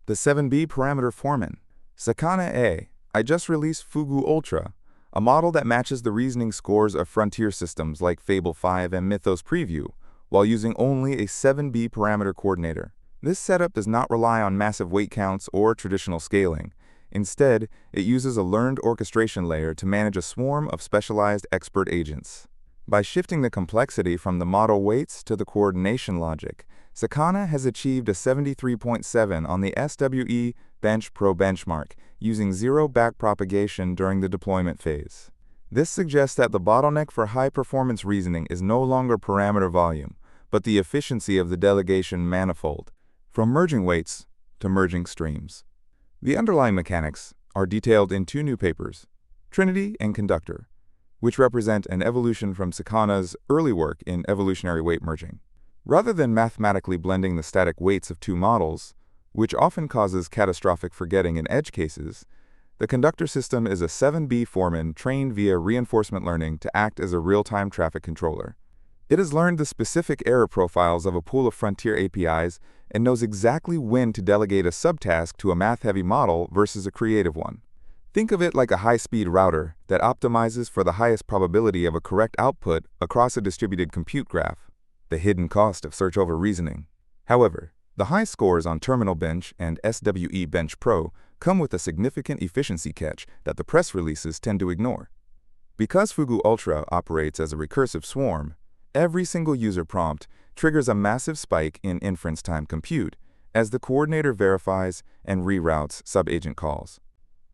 The 7B Parameter Foreman. Sakana AI. I just released Fugu Ultra, a model that matches the reasoning scores of frontier systems like Fable 5 and Mythos Preview, while using only a 7B parameter coordinator. This setup does not rely on massive weight counts or traditional scaling. Instead, it uses a learned orchestration layer to manage a swarm of specialized expert agents. By shifting the complexity from the model weights to the coordination logic, Sakana has achieved a 73.7 on the SWE Bench Pro benchmark, using zero backpropagation during the deployment phase. This suggests that the bottleneck for high-performance reasoning is no longer parameter volume, but the efficiency of the delegation manifold, from merging weights to merging streams. The underlying mechanics are detailed in two new papers, Trinity and Conductor, which represent an evolution from Sakana's early work in evolutionary weight merging. Rather than mathematically blending the static weights of two models, which often causes catastrophic forgetting in edge cases, the Conductor system is a 7B Foreman trained via reinforcement learning to act as a real-time traffic controller. It has learned the specific error profiles of a pool of frontier APIs and knows exactly when to delegate a subtask to a math-heavy model versus a creative one. Think of it like a high-speed router that optimizes for the highest probability of a correct output across a distributed compute graph, the hidden cost of search over reasoning. However, the high scores on Terminal Bench and SWE Bench Pro come with a significant efficiency catch that the press releases tend to ignore. Because Fugu Ultra operates as a recursive swarm, every single user prompt triggers a massive spike in inference time compute as the coordinator verifies and reroutes subagent calls.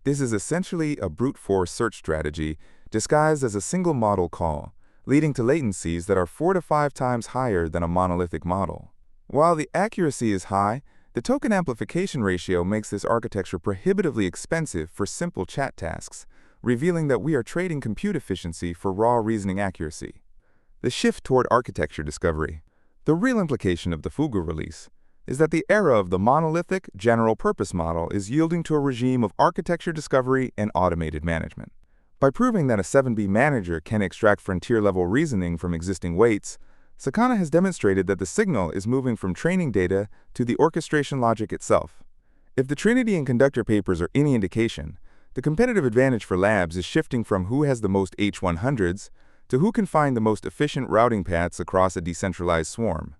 This is essentially a brute force search strategy disguised as a single model call, leading to latencies that are 4 to 5 times higher than a monolithic model. While the accuracy is high, the token amplification ratio makes this architecture prohibitively expensive for simple chat tasks, revealing that we are trading compute efficiency for raw reasoning accuracy. The shift toward architecture discovery. The real implication of the Fugu release is that the era of the monolithic, general-purpose model is yielding to a regime of architecture discovery and automated management. By proving that a 7B manager can extract frontier-level reasoning from existing weights, Sakana has demonstrated that the signal is moving from training data to the orchestration logic itself. If the Trinity and Conductor papers are any indication, the competitive advantage for labs is shifting from who has the most H100s to who can find the most efficient routing paths across a decentralized swarm.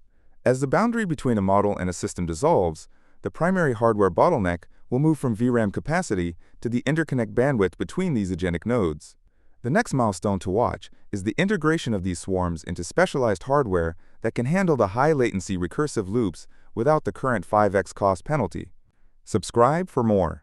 As the boundary between a model and a system dissolves, the primary hardware bottleneck will move from VRAM capacity to the interconnect bandwidth between these agentic nodes. The next milestone to watch is the integration of these swarms into specialized hardware that can handle the high-latency recursive loops without the current 5x cost penalty. Subscribe for more.